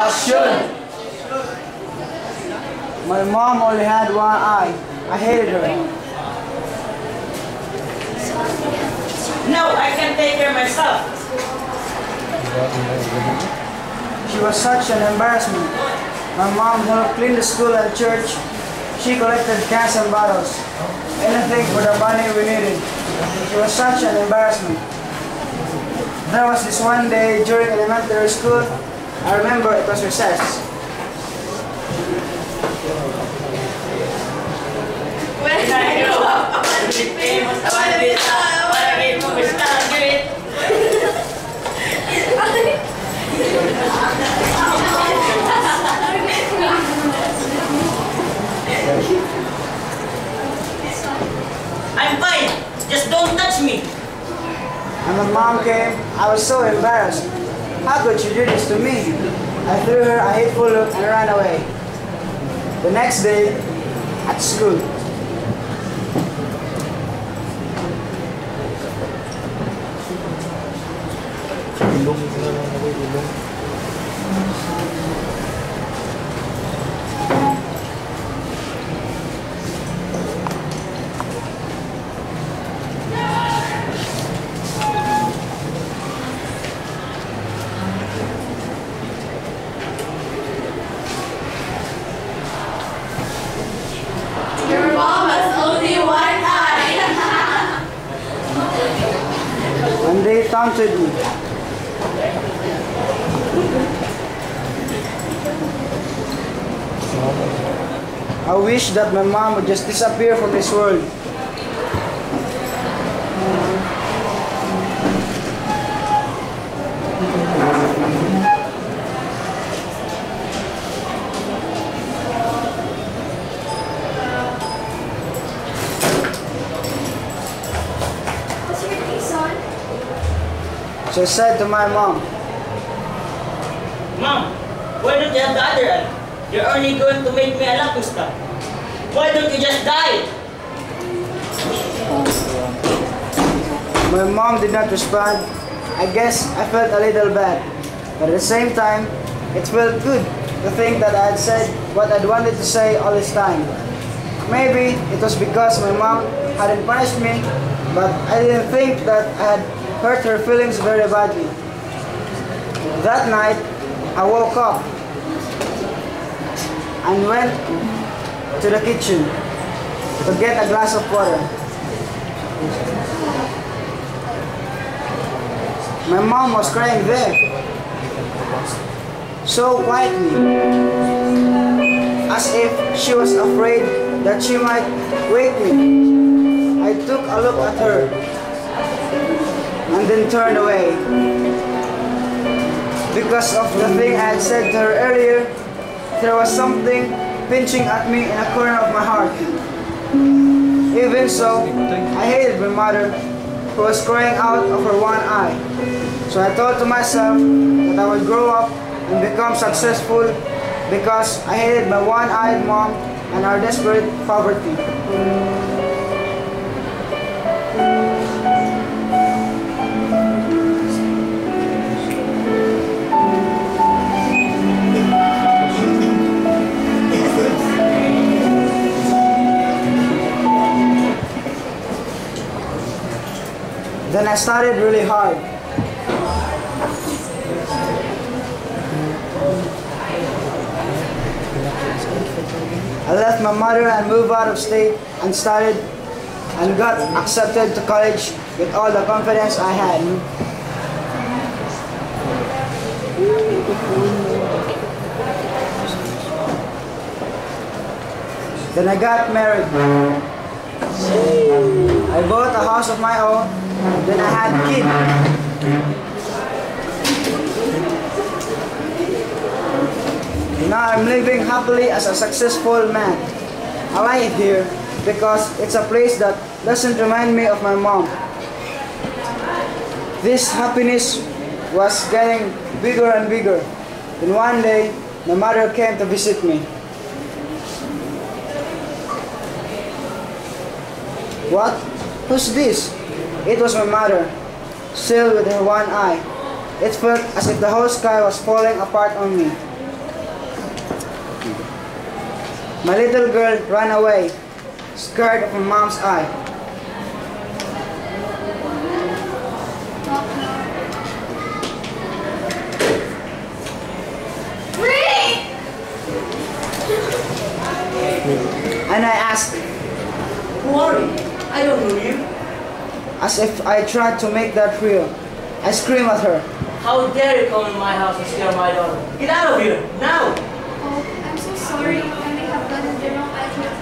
Action! My mom only had one eye. I hated her. No, I can take care myself. She was such an embarrassment. My mom helped clean the school and church. She collected cans and bottles. Anything for the money we needed. She was such an embarrassment. There was this one day during elementary school. I remember it was recess. When I grow up, I want to be famous. I want to be a star. I want to be a movie star. Do it. I'm fine. Just don't touch me. When my mom came, I was so embarrassed. How could she do this to me? I threw her a hateful look and ran away. The next day, at school, Your mom has only one eye. and they taunted me. I wish that my mom would just disappear from this world. What's your tea, son? So I said to my mom, Mom, why don't you have the other eye? You're only going to make me a laughing stock. Why don't you just die? my mom did not respond. I guess I felt a little bad. But at the same time, it felt good to think that I had said what I'd wanted to say all this time. Maybe it was because my mom hadn't punished me, but I didn't think that I had hurt her feelings very badly. That night, I woke up and went to the kitchen to get a glass of water. My mom was crying there, so quietly, as if she was afraid that she might wake me. I took a look at her and then turned away. Because of the thing I had said to her earlier, there was something pinching at me in a corner of my heart. Even so, I hated my mother, who was crying out of her one eye. So I thought to myself that I would grow up and become successful because I hated my one-eyed mom and our desperate poverty. Then I studied really hard. I left my mother and moved out of state and studied and got accepted to college with all the confidence I had. Then I got married. I bought a house of my own. Then I had a kid. Now I'm living happily as a successful man. I like it here because it's a place that doesn't remind me of my mom. This happiness was getting bigger and bigger. Then one day, my mother came to visit me. What? Who's this? It was my mother, still with her one eye. It felt as if the whole sky was falling apart on me. My little girl ran away, scared of her mom's eye. And I asked, Who are you? I don't know you. as if I tried to make that real. I screamed at her, How dare you come in my house and scare my daughter? Get out of here, now! Oh, I'm so sorry. I may have gotten the wrong address.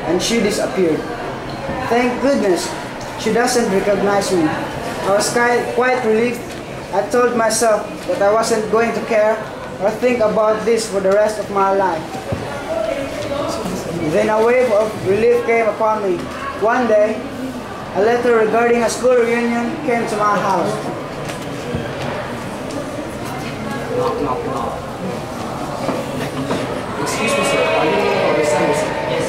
and she disappeared. Thank goodness she doesn't recognize me. I was quite relieved. I told myself that I wasn't going to care or think about this for the rest of my life. Then a wave of relief came upon me. One day, a letter regarding a school reunion came to my house. Knock, knock, knock. Excuse me, sir. Are you looking for the sender, sir? Yes.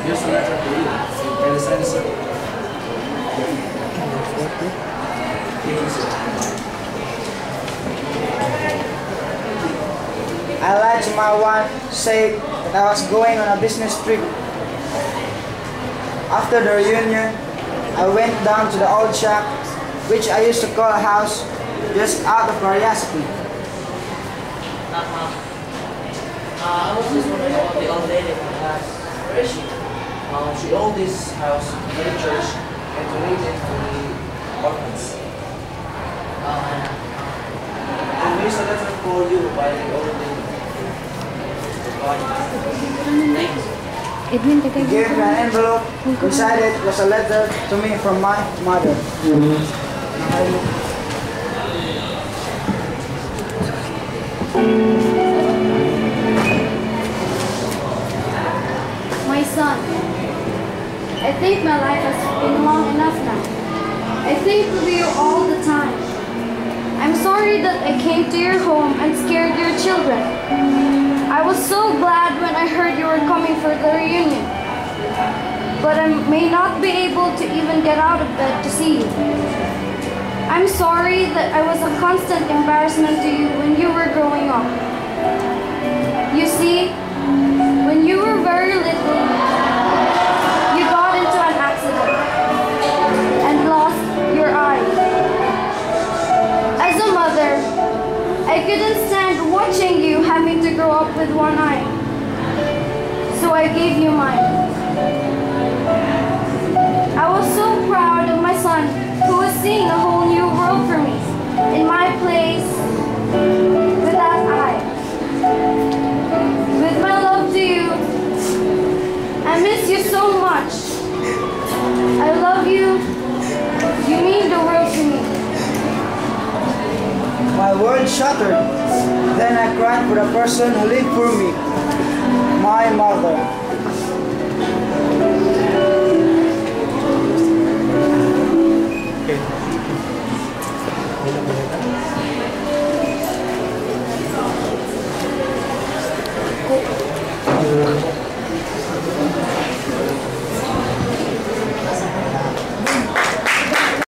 Here's a letter for you. Can you send it, sir? Thank you, sir. I lied to my wife, said that I was going on a business trip. After the reunion, I went down to the old shack, which I used to call a house, just out of curiosity. I was just wondering about the old lady from the house. Where is she? She owned this house for the church and donated it to the orphans. And here's a letter for you by the old lady. Thanks. He gave me an envelope. Inside it was a letter to me from my mother. My son, I think my life has been long enough now. I think of you all the time. I'm sorry that I came to your home and scared your children. I was so glad when I heard you were coming for the reunion. But I may not be able to even get out of bed to see you. I'm sorry that I was a constant embarrassment to you when you were growing up. You see, when you were very little, you got into an accident and lost your eye. As a mother, I couldn't stand watching you having to grow up with one eye. So I gave you mine. I was so proud of my son who was seeing a whole new world for me in my place with that eye. With my love to you, I miss you so much. I love you. You mean the world to me. My world shattered. Then I cried for the person who lived for me, my mother.